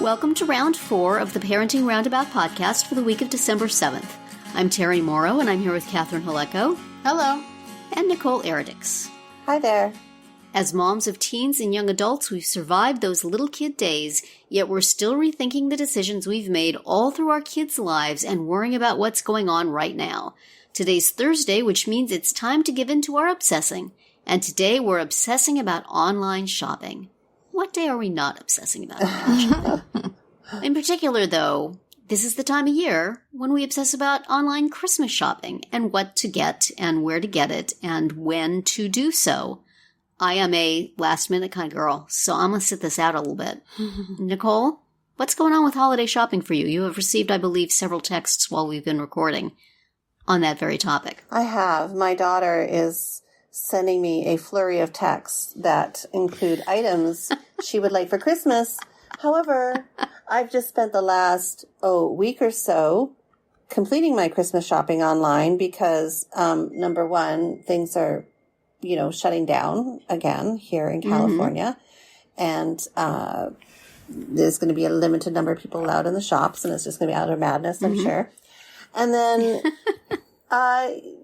Welcome to round 4 of the Parenting Roundabout podcast for the week of December 7th. I'm Terry Morrow, and I'm here with Catherine Haleko. Hello. And Nicole Eridix. Hi there. As moms of teens and young adults, we've survived those little kid days, yet we're still rethinking the decisions we've made all through our kids' lives and worrying about what's going on right now. Today's Thursday, which means it's time to give in to our obsessing. And today we're obsessing about online shopping. What day are we not obsessing about online shopping? In particular, though, this is the time of year when we obsess about online Christmas shopping and what to get and where to get it and when to do so. I am a last-minute kind of girl, so I'm going to sit this out a little bit. Nicole, what's going on with holiday shopping for you? You have received, I believe, several texts while we've been recording on that very topic. I have. My daughter is sending me a flurry of texts that include items she would like for Christmas. However, I've just spent the last week or so completing my Christmas shopping online because, number one, things are, shutting down again here in California. And there's going to be a limited number of people allowed in the shops, and it's just going to be utter madness, I'm sure. And then,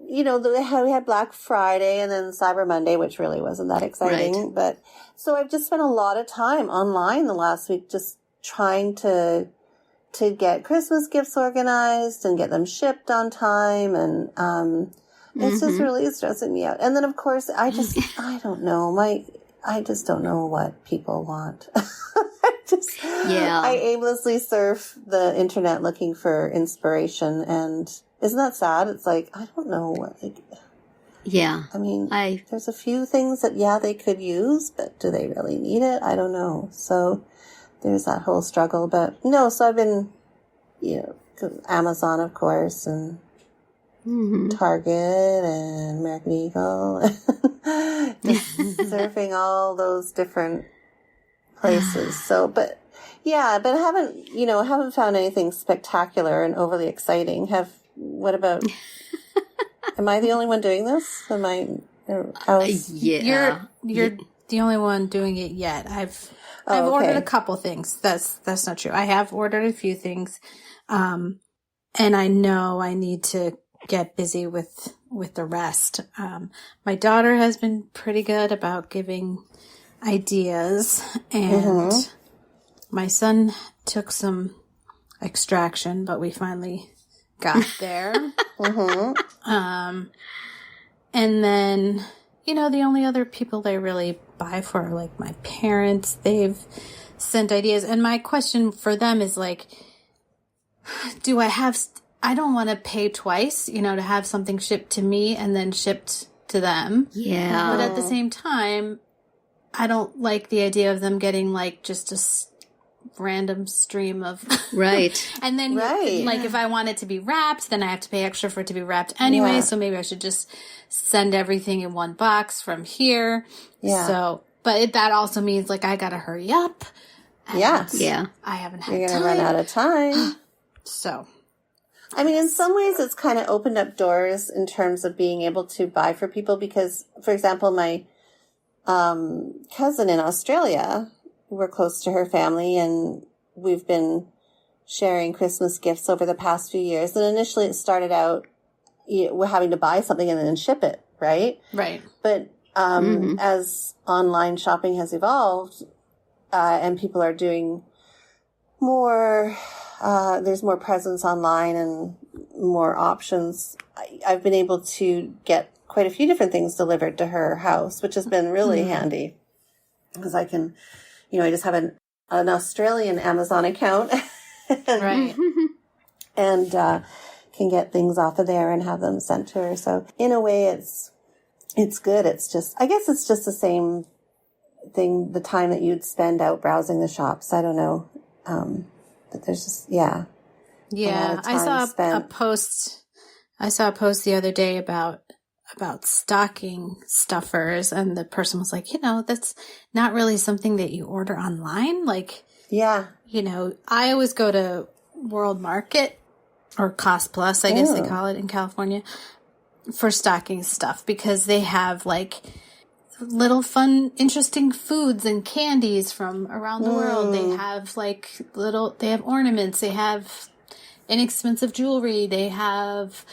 we had Black Friday and then Cyber Monday, which really wasn't that exciting. Right. But so I've just spent a lot of time online the last week just trying to get Christmas gifts organized and get them shipped on time. And it's just really stressing me out. And then, of course, I don't know. I just don't know what people want. I aimlessly surf the internet looking for inspiration, and isn't that sad? It's like, I don't know what, I mean, there's a few things that, they could use, but do they really need it? I don't know. So there's that whole struggle, but no, so I've been, Amazon, of course, and Target and American Eagle, just surfing all those different places. So, but I haven't found anything spectacular and overly exciting. What about, am I the only one doing this? You're the only one doing it yet. I've ordered a couple things. That's not true. I have ordered a few things. And I know I need to get busy with the rest. My daughter has been pretty good about giving ideas, and my son took some extraction, but we finally got there. And then, the only other people they really buy for are like my parents. They've sent ideas, and my question for them is like, I don't want to pay twice, to have something shipped to me and then shipped to them. Yeah. But at the same time, I don't like the idea of them getting like just a random stream of right. And then if I want it to be wrapped, then I have to pay extra for it to be wrapped anyway. So maybe I should just send everything in one box from here. Yeah. So, but that also means like I gotta hurry up. Yeah. I haven't had time. You're gonna run out of time. So, I mean, in some ways, it's kind of opened up doors in terms of being able to buy for people because, for example, my cousin in Australia, we're close to her family, and we've been sharing Christmas gifts over the past few years. And initially, it started out we're having to buy something and then ship it, right? Right. But as online shopping has evolved and people are doing more... there's more presence online and more options. I've been able to get quite a few different things delivered to her house, which has been really handy because I can, I just have an Australian Amazon account right. and can get things off of there and have them sent to her. So in a way, it's good. It's just, I guess it's just the same thing, the time that you'd spend out browsing the shops. I don't know. There's just, I saw a post the other day about stocking stuffers, and the person was like, that's not really something that you order online. Like, I always go to World Market or Cost Plus, I guess they call it in California, for stocking stuff because they have like little fun, interesting foods and candies from around the world. They have they have ornaments. They have inexpensive jewelry. They have,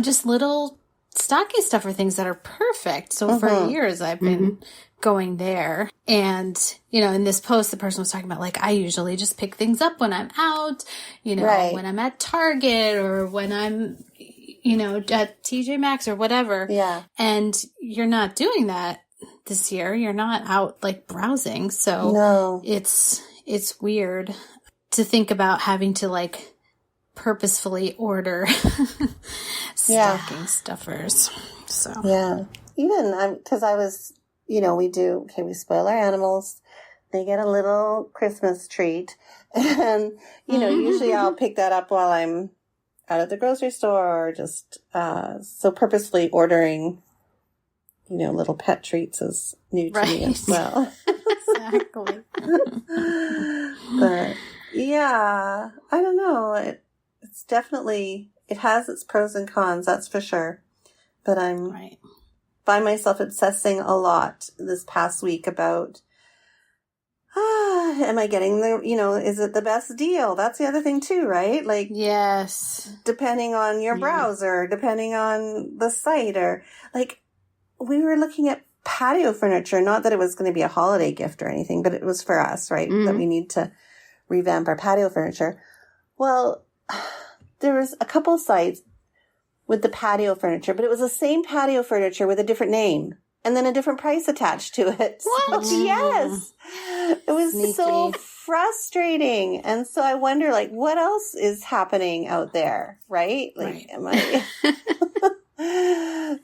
just little stocking stuffer things that are perfect. So for years I've been going there. And, in this post, the person was talking about, I usually just pick things up when I'm out, when I'm at Target or when I'm, at TJ Maxx or whatever. Yeah. And you're not doing that this year. You're not out browsing. So no. It's weird to think about having to purposefully order stocking stuffers. So yeah, even because I was, we spoil our animals. They get a little Christmas treat, and usually I'll pick that up while I'm out at the grocery store, or just so purposefully ordering, little pet treats is new to me as well. Exactly. But yeah, I don't know. It's definitely, it has its pros and cons, that's for sure. But I'm find myself obsessing a lot this past week about, am I getting is it the best deal? That's the other thing too, right? Yes. Depending on your browser, depending on the site, or we were looking at patio furniture, not that it was going to be a holiday gift or anything, but it was for us, right? That we need to revamp our patio furniture. Well, there was a couple sites with the patio furniture, but it was the same patio furniture with a different name and then a different price attached to it. What? Yes. It was Sneaky. So frustrating. And so I wonder, what else is happening out there, right? Am I...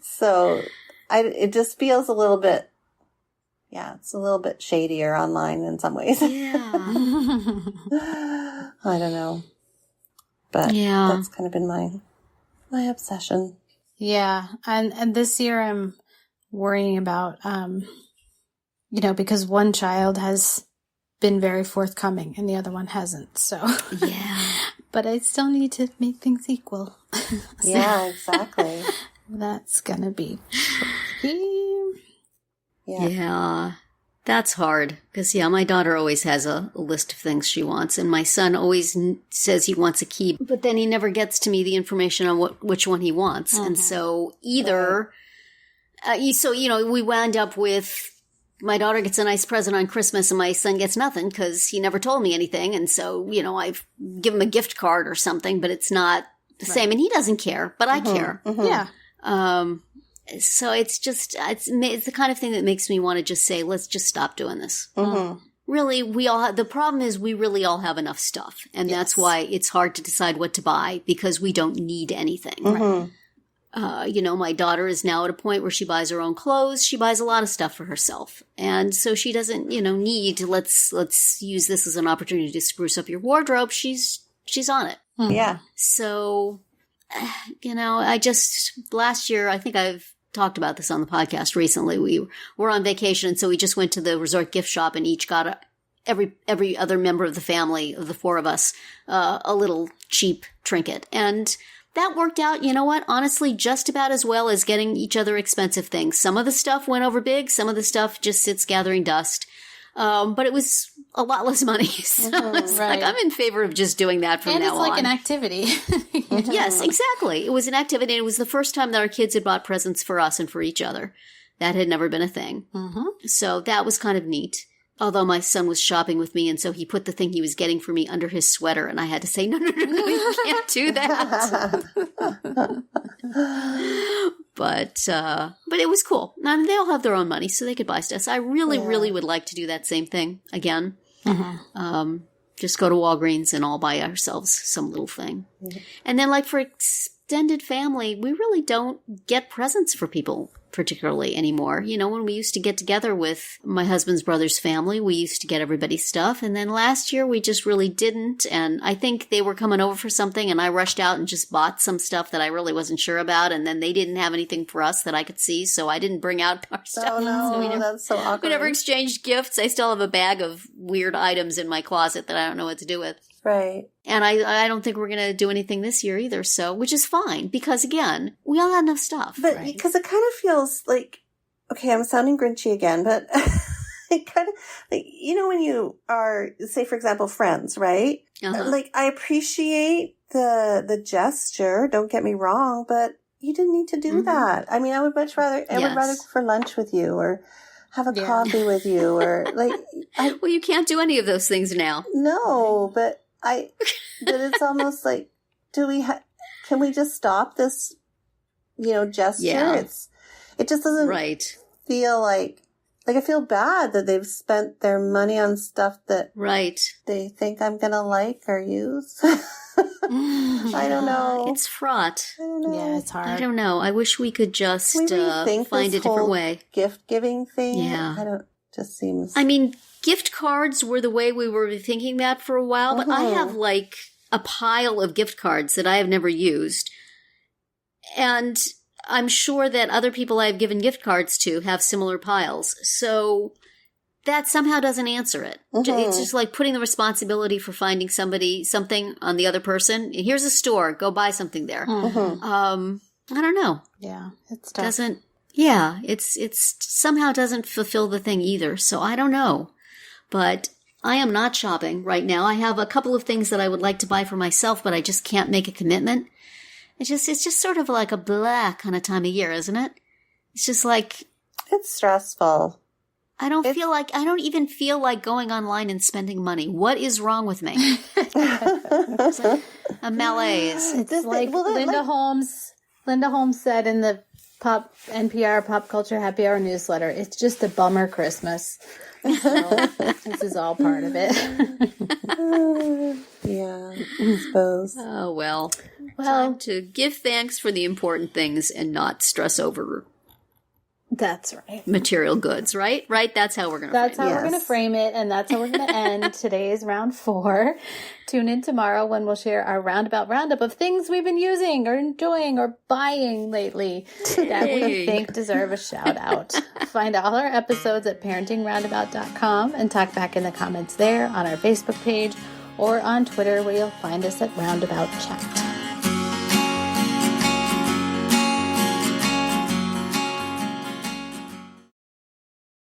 So it just feels a little bit, it's a little bit shadier online in some ways. Yeah. I don't know. But that's kind of been my obsession. Yeah. And this year I'm worrying about, because one child has been very forthcoming and the other one hasn't. So, but I still need to make things equal. Yeah, exactly. That's going to be tricky. Yeah. That's hard because, my daughter always has a list of things she wants, and my son always says he wants a key, but then he never gets to me the information on which one he wants. And so either, we wound up with my daughter gets a nice present on Christmas and my son gets nothing because he never told me anything. And so, I've given him a gift card or something, but it's not the same. And he doesn't care, but I care. Yeah. So it's just, it's the kind of thing that makes me want to just say, let's just stop doing this. Really, the problem is we really all have enough stuff. And that's why it's hard to decide what to buy because we don't need anything. My daughter is now at a point where she buys her own clothes. She buys a lot of stuff for herself. And so she doesn't, need to, let's use this as an opportunity to spruce up your wardrobe. She's on it. Yeah. So, last year, I think I've talked about this on the podcast recently. We were on vacation, and so we just went to the resort gift shop and each got every other member of the family, of the four of us, a little cheap trinket. And that worked out, honestly, just about as well as getting each other expensive things. Some of the stuff went over big. Some of the stuff just sits gathering dust. But it was a lot less money. So it's I'm in favor of just doing that from now on. And it's an activity. Yes, exactly. It was an activity. It was the first time that our kids had bought presents for us and for each other. That had never been a thing. So that was kind of neat. Although my son was shopping with me, and so he put the thing he was getting for me under his sweater, and I had to say, no, you can't do that. But it was cool. I mean, they all have their own money, so they could buy stuff. So I really would like to do that same thing again. Just go to Walgreens and all buy ourselves some little thing. And then, for extended family, we really don't get presents for people particularly anymore. When we used to get together with my husband's brother's family, we used to get everybody stuff. And then last year we just really didn't. And I think they were coming over for something and I rushed out and just bought some stuff that I really wasn't sure about. And then they didn't have anything for us that I could see. So I didn't bring out our stuff. Oh no, that's so awkward. We never exchanged gifts. I still have a bag of weird items in my closet that I don't know what to do with. Right. And I don't think we're going to do anything this year either. So, which is fine because again, we all had enough stuff. But because it kind of feels like okay, I'm sounding grinchy again, but it kind of, like, you know, when you are, say, for example, friends, right? Uh-huh. Like, I appreciate the gesture, don't get me wrong, but you didn't need to do that. I mean, I would much rather, I would rather go for lunch with you or have a coffee with you or like. Well, you can't do any of those things now. No, but it's almost like, can we just stop this, you know, gesture? Yeah. It just doesn't feel like I feel bad that they've spent their money on stuff that they think I'm going to like or use. I don't know. It's fraught. I don't know. Yeah, it's hard. I don't know. I wish we could just find a different way. Gift giving thing. Yeah. Just seems. I mean, gift cards were the way we were thinking that for a while, but I have like a pile of gift cards that I have never used. And I'm sure that other people I've given gift cards to have similar piles. So that somehow doesn't answer it. It's just like putting the responsibility for finding something on the other person. Here's a store. Go buy something there. I don't know. Yeah, it's tough. It's somehow doesn't fulfill the thing either. So I don't know. But I am not shopping right now. I have a couple of things that I would like to buy for myself, but I just can't make a commitment. It's just sort of like a blah kind of time of year, isn't it? It's just like, it's stressful. I don't even feel like going online and spending money. What is wrong with me? It's like a malaise. It's like Linda Holmes said in the NPR Pop Culture Happy Hour newsletter, it's just a bummer Christmas. So this is all part of it. Yeah, I suppose. Oh, well, time to give thanks for the important things and not stress over That's right. material goods, right? Right? That's how we're going to frame it. That's how we're going to frame it, and that's how we're going to end today's round 4. Tune in tomorrow when we'll share our roundup of things we've been using or enjoying or buying lately that we think deserve a shout out. Find all our episodes at parentingroundabout.com and talk back in the comments there, on our Facebook page, or on Twitter where you'll find us at Roundabout Chat.